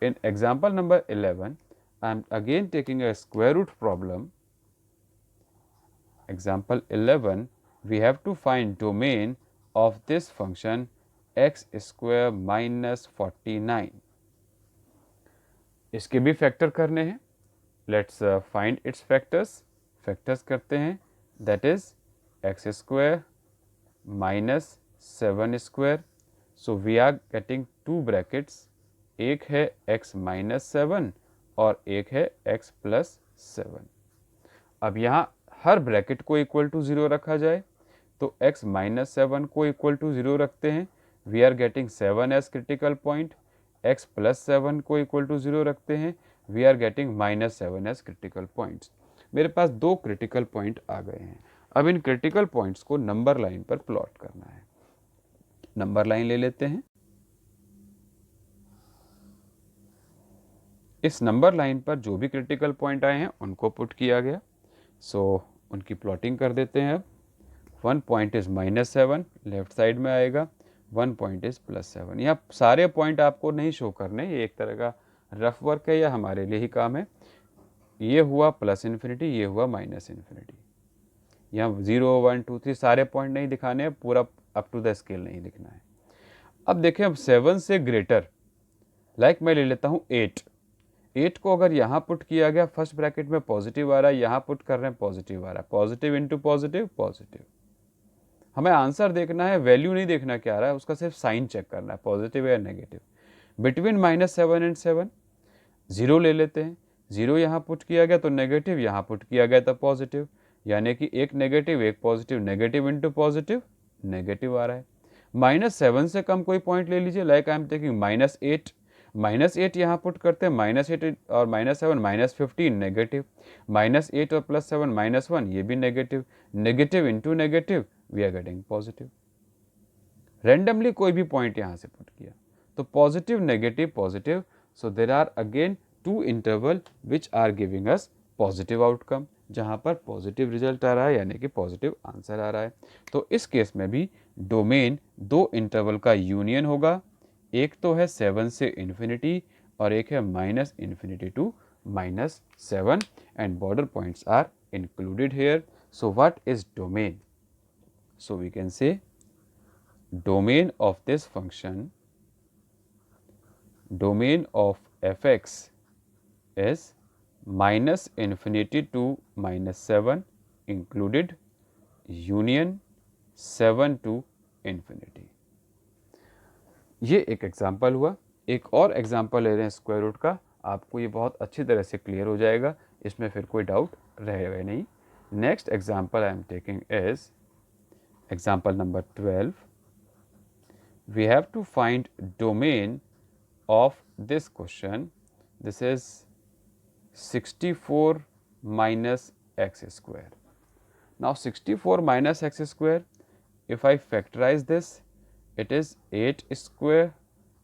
In example number 11 I am again taking a square root problem. Example 11 we have to find domain of this function x² -49। इसके भी फैक्टर करने हैं, let's find its factors. Factors करते हैं, that is x² -7²। So we are getting two brackets, एक है x -7 और एक है x +7। अब यहाँ हर ब्रैकेट को इक्वल टू 0 रखा जाए, तो x -7 को इक्वल टू 0 रखते हैं, we are getting 7 as critical point. x +7 को इक्वल टू 0 रखते हैं, we are getting -7 as critical points. मेरे पास दो क्रिटिकल पॉइंट आ गए हैं। अब इन क्रिटिकल पॉइंट्स को नंबर लाइन पर प्लॉट करना है। नंबर लाइन ले लेते हैं। इस नंबर लाइन पर जो भी क्रिटिकल पॉइंट आए हैं उनको पुट किया गया, सो उनकी प्लॉटिंग कर देते हैं। अब 1 पॉइंट इज -7 लेफ्ट साइड में आएगा, 1 पॉइंट इज +7। यहाँ सारे पॉइंट आपको नहीं शो करने, ये एक तरह का रफ वर्क है या हमारे लिए ही काम है। ये हुआ +∞, ये हुआ -∞। यहाँ 0 1 2 3 सारे पॉइंट नहीं दिखाने हैं, पूरा अप टू द स्केल नहीं लिखना है। अब देखें, अब 7 से ग्रेटर, लाइक मैं ले लेता हूँ 8 को अगर यहाँ पुट किया गया, फर्स्ट ब्रैकेट में पॉजिटिव आ रहा है, यहाँ पुट कर रहे हैं पॉजिटिव आ रहा है, पॉजिटिव इंटू पॉजिटिव पॉजिटिव। हमें आंसर देखना है, वैल्यू नहीं देखना क्या आ रहा है, उसका सिर्फ साइन चेक करना है, पॉजिटिव या नेगेटिव। बिटवीन -7 एंड 7 0 ले लेते हैं, 0 यहाँ पुट किया गया तो नेगेटिव, यहाँ पुट किया गया तो पॉजिटिव, यानी कि एक नेगेटिव एक positive, negative into positive negative आ रहा है। -7 से कम कोई पॉइंट ले लीजिए, लाइक आई एम टेकिंग -8, -8 यहाँ पुट करते हैं, -8 और -7 -15 नेगेटिव, -8 और +7 -1 ये भी negative, negative into negative we are getting positive. Randomly कोई भी पॉइंट यहाँ से पुट किया तो positive negative positive, so there are again two interval which are giving us positive outcome, जहाँ पर पॉजिटिव रिजल्ट आ रहा है, यानी कि पॉजिटिव आंसर आ रहा है। तो इस केस में भी डोमेन दो इंटरवल का यूनियन होगा, एक तो है 7 से इन्फिनिटी और एक है -∞ to -7 and border points are included here. So what is domain? So we can say domain of this function, domain of fx is -∞ to -7 included union 7 to infinity। ये एक एग्जाम्पल हुआ। एक और एग्जाम्पल ले रहे हैं स्क्वायर रूट का, आपको ये बहुत अच्छी तरह से क्लियर हो जाएगा, इसमें फिर कोई डाउट रहेगा नहीं। Next example I am taking is example number 12. We have to find domain of this question. This is 64 minus x square. Now 64 minus x square, if I factorize this, it is 8 square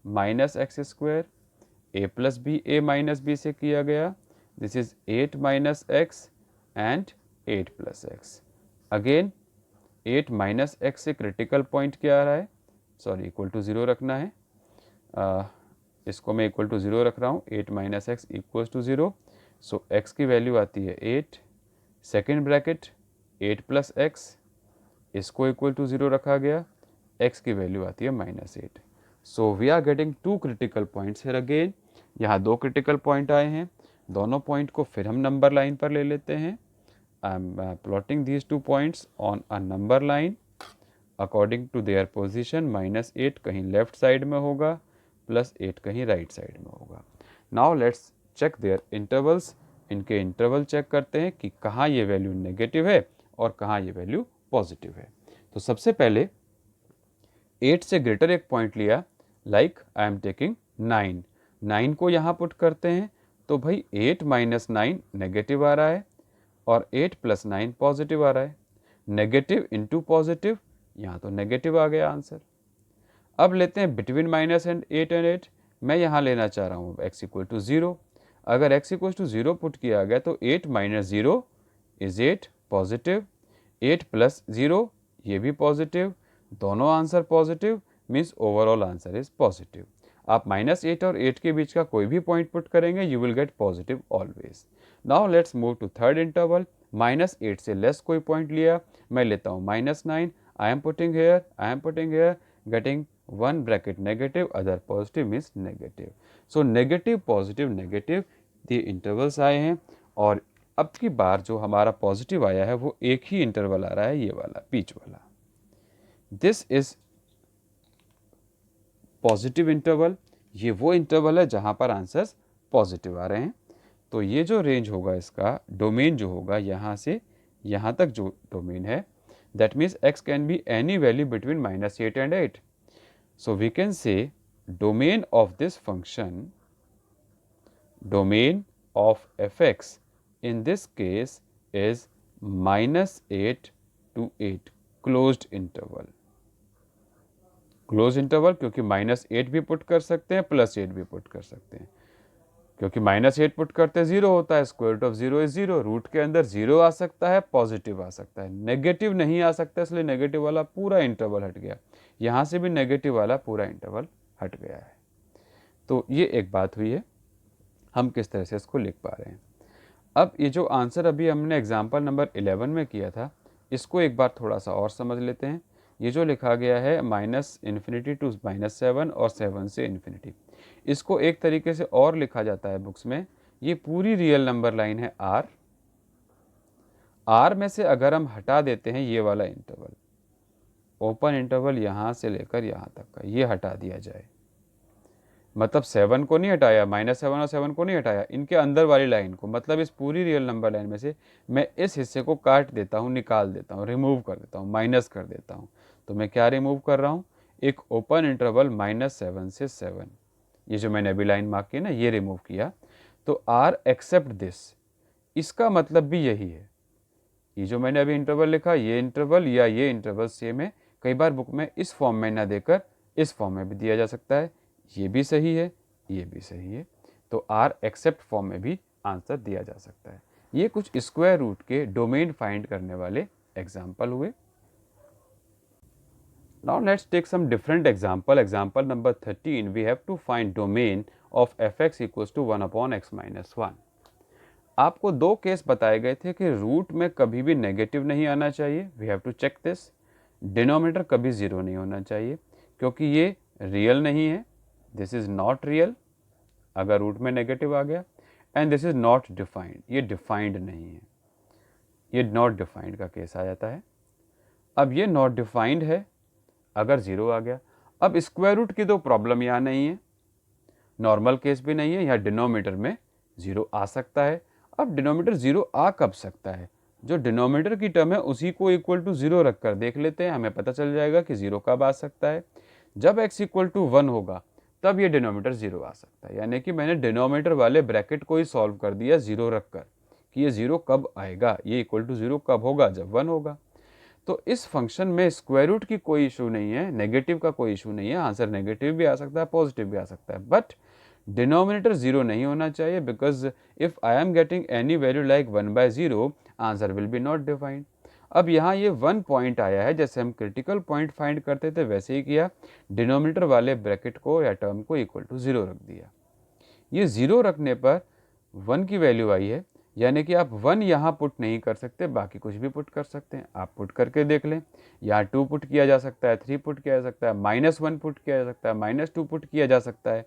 minus x square, a plus b, a minus b से किया गया, this is 8 minus x and 8 plus x. Again 8 minus x से क्रिटिकल पॉइंट क्या आ रहा है, सॉरी इक्वल टू 0 रखना है, इसको मैं इक्वल टू 0 रख रहा हूँ, 8 minus x equals to 0। So x की वैल्यू आती है 8, सेकेंड ब्रैकेट 8 प्लस एक्स, इसको इक्वल टू 0 रखा गया, x की वैल्यू आती है -8। So we are getting two critical points here again. यहाँ दो क्रिटिकल पॉइंट आए हैं, दोनों पॉइंट को फिर हम नंबर लाइन पर ले लेते हैं। I am plotting these two points on a number line according to their position. -8 कहीं लेफ्ट साइड में होगा, +8 कहीं राइट साइड में होगा। Now let's check their intervals. इनके इंटरवल चेक करते हैं कि कहाँ ये वैल्यू नेगेटिव है और कहाँ ये वैल्यू पॉजिटिव है। तो सबसे पहले 8 से ग्रेटर एक पॉइंट लिया, लाइक आई एम टेकिंग 9। 9 को यहाँ पुट करते हैं तो भाई 8 माइनस 9 नेगेटिव आ रहा है और 8 प्लस 9 पॉजिटिव आ रहा है। नेगेटिव इंटू पॉजिटिव, यहाँ तो नेगेटिव आ गया आंसर। अब लेते हैं बिटवीन -8 एंड 8। मैं यहाँ लेना चाह रहा हूँ x इक्वल टू 0। अगर x इक्वल टू 0 पुट किया गया तो 8 माइनस 0 इज 8 पॉजिटिव, 8 प्लस 0 ये भी पॉजिटिव, दोनों answer positive, means overall answer is positive. आप -8 और 8 के बीच का कोई भी पॉइंट पुट करेंगे, you will get positive always. Now let's move to third interval. -8 से लेस कोई पॉइंट लिया, मैं लेता हूँ -9। I am putting here, getting one bracket negative, other positive means negative. So negative, positive, negative ये इंटरवल्स आए हैं और अब की बार जो हमारा पॉजिटिव आया है वो एक ही इंटरवल आ रहा है, ये वाला बीच वाला। दिस इज पॉजिटिव इंटरवल, ये वो इंटरवल है जहाँ पर आंसर्स पॉजिटिव आ रहे हैं। तो ये जो रेंज होगा, इसका डोमेन जो होगा, यहाँ से यहाँ तक जो डोमेन है, that means x can be any value between -8 and 8. So we can say domain of this function, domain of fx in this case is -8 to 8, closed interval. Close interval क्योंकि -8 भी पुट कर सकते हैं, +8 भी पुट कर सकते हैं। क्योंकि -8 पुट करते 0 होता है, square root of 0 is 0। Root के अंदर 0 आ सकता है, पॉजिटिव आ सकता है, नेगेटिव नहीं आ सकता, इसलिए नेगेटिव वाला पूरा इंटरवल हट गया। यहाँ से भी नेगेटिव वाला पूरा इंटरवल हट गया है। तो ये एक बात हुई है, हम किस तरह से इसको लिख पा रहे हैं। अब ये जो आंसर अभी हमने एग्जाम्पल नंबर 11 में किया था, इसको एक बार थोड़ा सा और समझ लेते हैं। ये जो लिखा गया है -∞ टू -7 और 7 से इन्फिनिटी, इसको एक तरीके से और लिखा जाता है बुक्स में। ये पूरी रियल नंबर लाइन है R में से अगर हम हटा देते हैं ये वाला इंटरवल, ओपन इंटरवल यहाँ से लेकर यहाँ तक का, ये हटा दिया जाए, मतलब 7 को नहीं हटाया, -7 और 7 को नहीं हटाया, इनके अंदर वाली लाइन को, मतलब इस पूरी रियल नंबर लाइन में से मैं इस हिस्से को काट देता हूँ, निकाल देता हूँ, रिमूव कर देता हूँ, माइनस कर देता हूँ। तो मैं क्या रिमूव कर रहा हूँ, एक ओपन इंटरवल -7 से 7, ये जो मैंने अभी लाइन मार्क की ना, ये रिमूव किया। तो R एक्सेप्ट दिस, इसका मतलब भी यही है। ये जो मैंने अभी इंटरवल लिखा, ये इंटरवल या ये इंटरवल सेम है। कई बार बुक में इस फॉर्म में ना देकर इस फॉर्म में भी दिया जा सकता है, ये भी सही है, ये भी सही है। तो R एक्सेप्ट फॉर्म में भी आंसर दिया जा सकता है। ये कुछ स्क्वायर रूट के डोमेन फाइंड करने वाले एग्जाम्पल हुए। Now let's take some different example. Example number 13, we have to find domain of fx equals to 1 upon x minus 1. आपको दो केस बताए गए थे कि रूट में कभी भी नेगेटिव नहीं आना चाहिए, we have to check this. Denominator कभी 0 नहीं होना चाहिए क्योंकि ये रियल नहीं है, दिस इज नॉट रियल अगर रूट में नेगेटिव आ गया। And this is not defined, ये डिफाइंड नहीं है, ये नॉट डिफाइंड का केस आ जाता है। अब ये नॉट डिफाइंड है अगर 0 आ गया। अब स्क्वायर रूट की तो प्रॉब्लम यहाँ नहीं है, नॉर्मल केस भी नहीं है, यहाँ डिनोमिनेटर में 0 आ सकता है। अब डिनोमिनेटर 0 आ कब सकता है, जो डिनोमिनेटर की टर्म है उसी को इक्वल टू 0 रख कर देख लेते हैं, हमें पता चल जाएगा कि 0 कब आ सकता है। जब x इक्वल टू 1 होगा तब ये डिनोमिनेटर 0 आ सकता है, यानी कि मैंने डिनोमिनेटर वाले ब्रैकेट को ही सॉल्व कर दिया 0 रख कर कि ये 0 कब आएगा, ये इक्वल टू 0 कब होगा, जब 1 होगा। तो इस फंक्शन में स्क्वायर रूट की कोई इशू नहीं है, नेगेटिव का कोई इशू नहीं है, आंसर नेगेटिव भी आ सकता है, पॉजिटिव भी आ सकता है, बट डिनोमिनेटर 0 नहीं होना चाहिए, because if I am getting any value like 1/0 answer will B not defined. अब यहाँ ये 1 पॉइंट आया है, जैसे हम क्रिटिकल पॉइंट फाइंड करते थे वैसे ही किया, डिनोमिनेटर वाले ब्रैकेट को या टर्म को इक्वल टू 0 रख दिया। ये 0 रखने पर 1 की वैल्यू आई है, यानी कि आप 1 यहाँ पुट नहीं कर सकते, बाकी कुछ भी पुट कर सकते हैं। आप पुट करके देख लें, यहाँ 2 पुट किया जा सकता है, 3 पुट किया जा सकता है, -1 पुट किया जा सकता है, -2 पुट किया जा सकता है,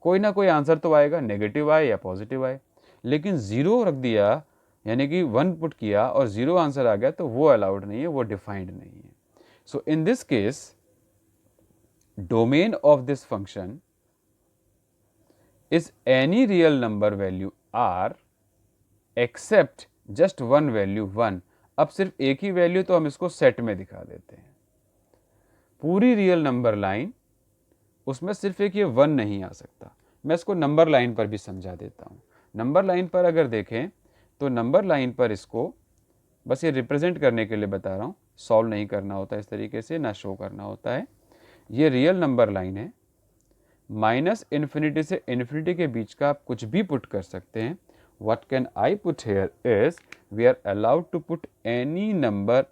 कोई ना कोई आंसर तो आएगा, नेगेटिव आए या पॉजिटिव आए। लेकिन 0 रख दिया यानी कि 1 पुट किया और 0 आंसर आ गया, तो वो अलाउड नहीं है, वो डिफाइंड नहीं है। So in this case domain of this function is any real number value r except just one value 1। अब सिर्फ एक ही वैल्यू, तो हम इसको सेट में दिखा देते हैं। पूरी रियल नंबर लाइन, उसमें सिर्फ एक ये 1 नहीं आ सकता। मैं इसको नंबर लाइन पर भी समझा देता हूँ। नंबर लाइन पर अगर देखें तो नंबर लाइन पर इसको बस ये रिप्रेजेंट करने के लिए बता रहा हूँ, सॉल्व नहीं करना होता इस तरीके से, ना शो करना होता है। ये रियल नंबर लाइन है, -∞ से इन्फिनिटी के बीच का आप कुछ भी पुट कर सकते हैं। What can I put here is we are allowed to put any number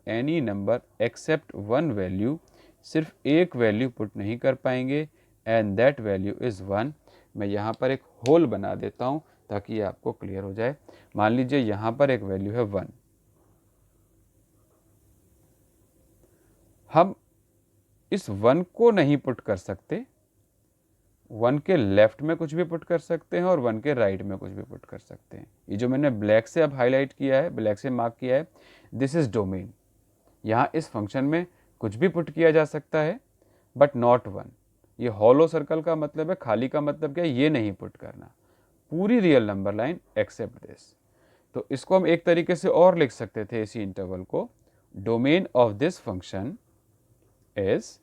except one value। सिर्फ एक वैल्यू पुट नहीं कर पाएंगे, and that value is 1। मैं यहाँ पर एक होल बना देता हूँ ताकि ये आपको क्लियर हो जाए। मान लीजिए यहाँ पर एक वैल्यू है 1, हम इस 1 को नहीं पुट कर सकते, 1 के लेफ्ट में कुछ भी पुट कर सकते हैं और 1 के राइट में कुछ भी पुट कर सकते हैं। ये जो मैंने ब्लैक से अब हाईलाइट किया है, ब्लैक से मार्क किया है, दिस इज डोमेन। यहाँ इस फंक्शन में कुछ भी पुट किया जा सकता है, बट नॉट 1। ये हॉलो सर्कल का मतलब है, खाली का मतलब क्या है, ये नहीं पुट करना, पूरी real number line except this. तो इसको हम एक तरीके से और लिख सकते थे इसी इंटरवल को, domain of this function is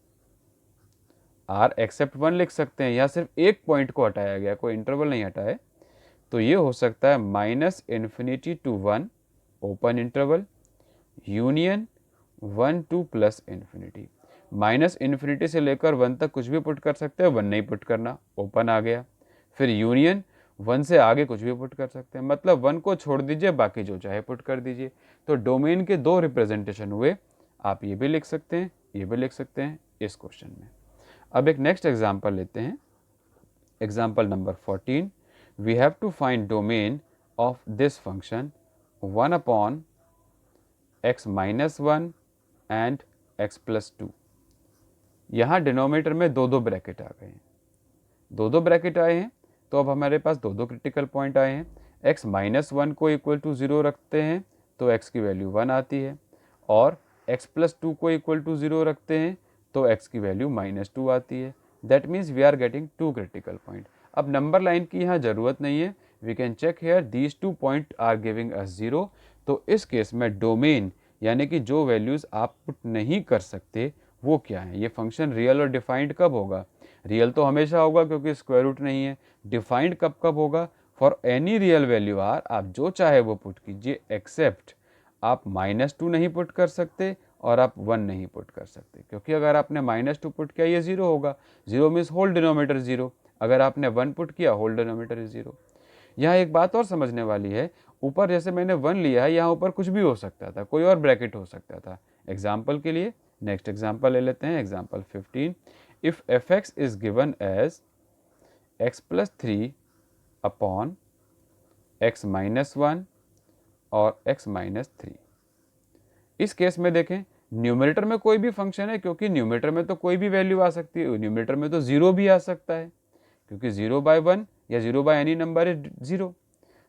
r except 1 लिख सकते हैं। यहाँ सिर्फ एक पॉइंट को हटाया गया, कोई इंटरवल नहीं हटा है, तो ये हो सकता है -∞ to 1 open interval, union 1 to +∞। -∞ से लेकर 1 तक कुछ भी पुट कर सकते हैं, 1 नहीं पुट करना, ओपन आ गया। फिर यूनियन 1 से आगे कुछ भी पुट कर सकते हैं, मतलब 1 को छोड़ दीजिए, बाकी जो चाहे पुट कर दीजिए। तो डोमेन के 2 रिप्रेजेंटेशन हुए, आप ये भी लिख सकते हैं, ये भी लिख सकते हैं इस क्वेश्चन में। अब एक नेक्स्ट एग्जाम्पल लेते हैं, example number 14। We have to find domain of this function 1/x-1 and x+2। यहाँ डिनोमिनेटर में दो ब्रैकेट आ गए हैं, दो ब्रैकेट आए हैं, तो अब हमारे पास दो क्रिटिकल पॉइंट आए हैं। x-1 को इक्वल टू 0 रखते हैं तो x की वैल्यू 1 आती है, और x+2 को इक्वल टू 0 रखते हैं तो x की वैल्यू -2 आती है। That means we are getting 2 critical point. अब नंबर लाइन की यहाँ ज़रूरत नहीं है, we can check here these 2 point are giving us 0। तो इस केस में डोमेन यानी कि जो वैल्यूज़ आप पुट नहीं कर सकते वो क्या है। ये फंक्शन रियल और डिफाइंड कब होगा, रियल तो हमेशा होगा क्योंकि स्क्वायर रूट नहीं है। डिफाइंड कब कब होगा, for any real value r आप जो चाहे वो पुट कीजिए, एक्सेप्ट आप -2 नहीं पुट कर सकते और आप 1 नहीं पुट कर सकते, क्योंकि अगर आपने -2 पुट किया ये 0 होगा, 0 मीन्स होल डिनोमीटर 0। अगर आपने 1 पुट किया होल डिनोमीटर इज 0। यहाँ एक बात और समझने वाली है, ऊपर जैसे मैंने 1 लिया है, यहाँ ऊपर कुछ भी हो सकता था, कोई और ब्रैकेट हो सकता था। एग्जाम्पल के लिए नेक्स्ट एग्जाम्पल ले लेते हैं, example 15। If f(x) is given as x+3 upon x-1 और x-3। इस केस में देखें न्यूमरेटर में कोई भी फंक्शन है, क्योंकि न्यूमरेटर में तो कोई भी वैल्यू आ सकती है, न्यूमरेटर में तो 0 भी आ सकता है, क्योंकि 0/1 या 0 any number is 0।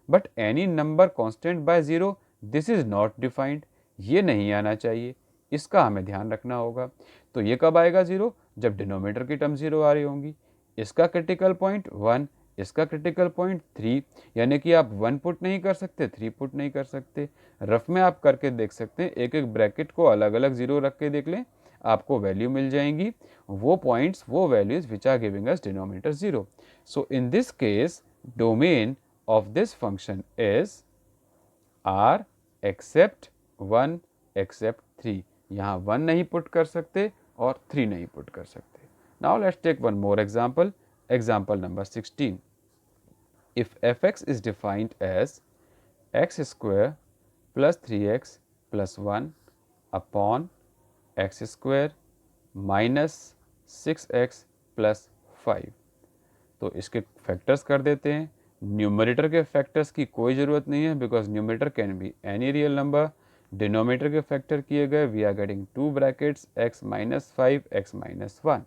But any number constant by 0 this is not defined, ये नहीं आना चाहिए, इसका हमें ध्यान रखना होगा। तो ये कब आएगा 0, जब डिनोमिनेटर की टर्म 0 आ रही होंगी। इसका क्रिटिकल पॉइंट 1, इसका क्रिटिकल पॉइंट 3, यानी कि आप 1 पुट नहीं कर सकते, 3 पुट नहीं कर सकते। रफ में आप करके देख सकते हैं, एक एक ब्रैकेट को अलग अलग 0 रख के देख लें, आपको वैल्यू मिल जाएंगी, वो पॉइंट्स, वो values which are giving us denominator 0। So in this case domain of this function is r except 1 except 3। यहाँ 1 नहीं पुट कर सकते और 3 नहीं पुट कर सकते। Now let's take one more example, example number 16. If f(x) is defined as x² plus 3x plus 1 upon x square minus 6x plus 5। तो इसके फैक्टर्स कर देते हैं। न्यूमरेटर के फैक्टर्स की कोई ज़रूरत नहीं है because numerator can be any real number. Denominator के फैक्टर किए गए, we are getting 2 brackets x minus 5 x minus 1।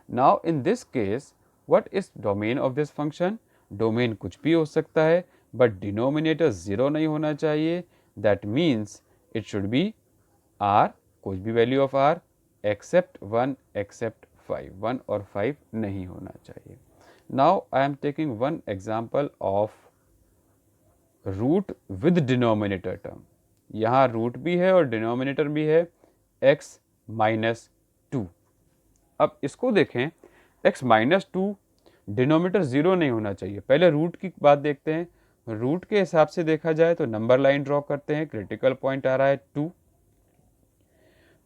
Now in this case what is domain of this function? Domain कुछ भी हो सकता है बट डिनोमिनेटर 0 नहीं होना चाहिए। That means it should be r, कोई भी value of r except 1 except 5, 1 और 5 नहीं होना चाहिए। Now I am taking one example of root with denominator term. यहाँ रूट भी है और डिनोमिनेटर भी है x माइनस 2। अब इसको देखें, x माइनस 2 डिनोमिनेटर 0 नहीं होना चाहिए। पहले रूट की बात देखते हैं। रूट के हिसाब से देखा जाए तो नंबर लाइन ड्रॉ करते हैं। क्रिटिकल पॉइंट आ रहा है 2,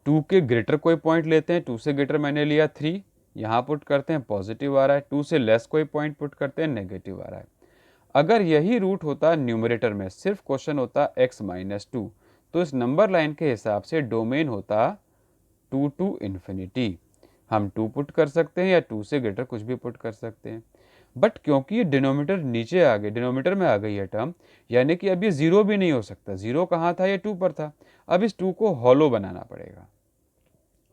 2 के ग्रेटर कोई पॉइंट लेते हैं। 2 से ग्रेटर मैंने लिया 3, यहाँ पुट करते हैं, पॉजिटिव आ रहा है। 2 से लेस कोई पॉइंट पुट करते हैं, नेगेटिव आ रहा है। अगर यही रूट होता न्यूमरेटर में, सिर्फ क्वेश्चन होता x माइनस 2, तो इस नंबर लाइन के हिसाब से डोमेन होता 2 टू इन्फिनिटी। हम 2 पुट कर सकते हैं या 2 से ग्रेटर कुछ भी पुट कर सकते हैं। बट क्योंकि ये डिनोमिनेटर नीचे आ गए, डिनोमिनेटर में आ गई है टर्म, यानी कि अब ये 0 भी नहीं हो सकता। 0 कहाँ था? ये 2 पर था। अब इस 2 को हॉलो बनाना पड़ेगा।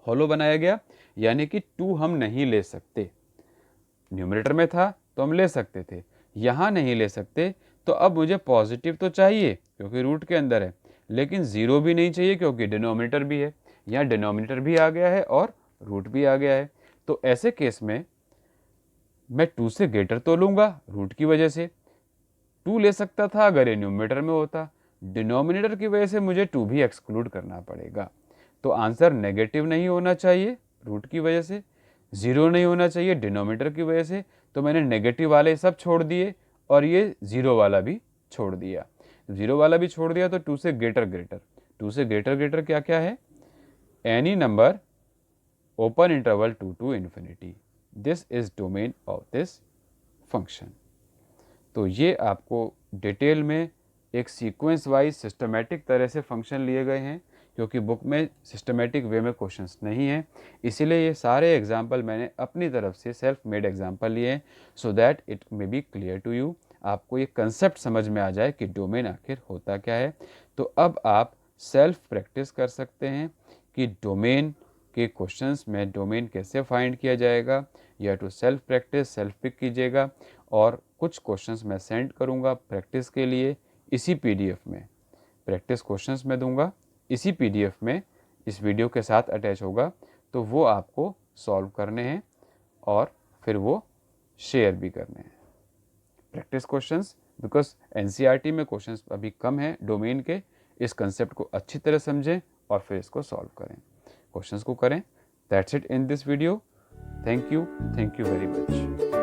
हॉलो बनाया गया यानी कि 2 हम नहीं ले सकते। न्यूमरेटर में था तो हम ले सकते थे, यहाँ नहीं ले सकते। तो अब मुझे पॉजिटिव तो चाहिए क्योंकि रूट के अंदर है, लेकिन 0 भी नहीं चाहिए क्योंकि डिनोमिनेटर भी है। यहाँ डिनोमिनेटर भी आ गया है और रूट भी आ गया है। तो ऐसे केस में मैं 2 से ग्रेटर तो लूँगा रूट की वजह से। 2 ले सकता था अगर ये न्यूमरेटर में होता। डिनोमिनेटर की वजह से मुझे 2 भी एक्सक्लूड करना पड़ेगा। तो आंसर नेगेटिव नहीं होना चाहिए रूट की वजह से, 0 नहीं होना चाहिए डिनोमिनेटर की वजह से। तो मैंने नेगेटिव वाले सब छोड़ दिए और ये 0 वाला भी छोड़ दिया। 0 वाला भी छोड़ दिया तो 2 से ग्रेटर ग्रेटर, 2 से ग्रेटर ग्रेटर क्या क्या है? Any number open interval 2 to infinity. This is domain of this function. तो ये आपको डिटेल में एक सीक्वेंस वाइज सिस्टमेटिक तरह से फंक्शन लिए गए हैं, क्योंकि बुक में सिस्टमेटिक वे में क्वेश्चंस नहीं हैं। इसीलिए ये सारे एग्जाम्पल मैंने अपनी तरफ से सेल्फ मेड एग्जाम्पल लिए हैं, so that it may be clear to you. आपको ये कंसेप्ट समझ में आ जाए कि डोमेन आखिर होता क्या है। तो अब आप सेल्फ प्रैक्टिस कर सकते हैं कि डोमेन के क्वेश्चंस में डोमेन कैसे फाइंड किया जाएगा। या to self practice, self pick कीजिएगा। और कुछ क्वेश्चंस मैं सेंड करूँगा प्रैक्टिस के लिए इसी PDF में। प्रैक्टिस क्वेश्चंस मैं दूंगा इसी PDF में, इस वीडियो के साथ अटैच होगा। तो वो आपको सॉल्व करने हैं और फिर वो शेयर भी करने हैं। प्रैक्टिस क्वेश्चंस, बिकॉज NCERT में क्वेश्चंस अभी कम हैं डोमेन के। इस कंसेप्ट को अच्छी तरह समझें और फिर इसको सॉल्व करें, क्वेश्चंस को करें। That's it in this video. Thank you very much.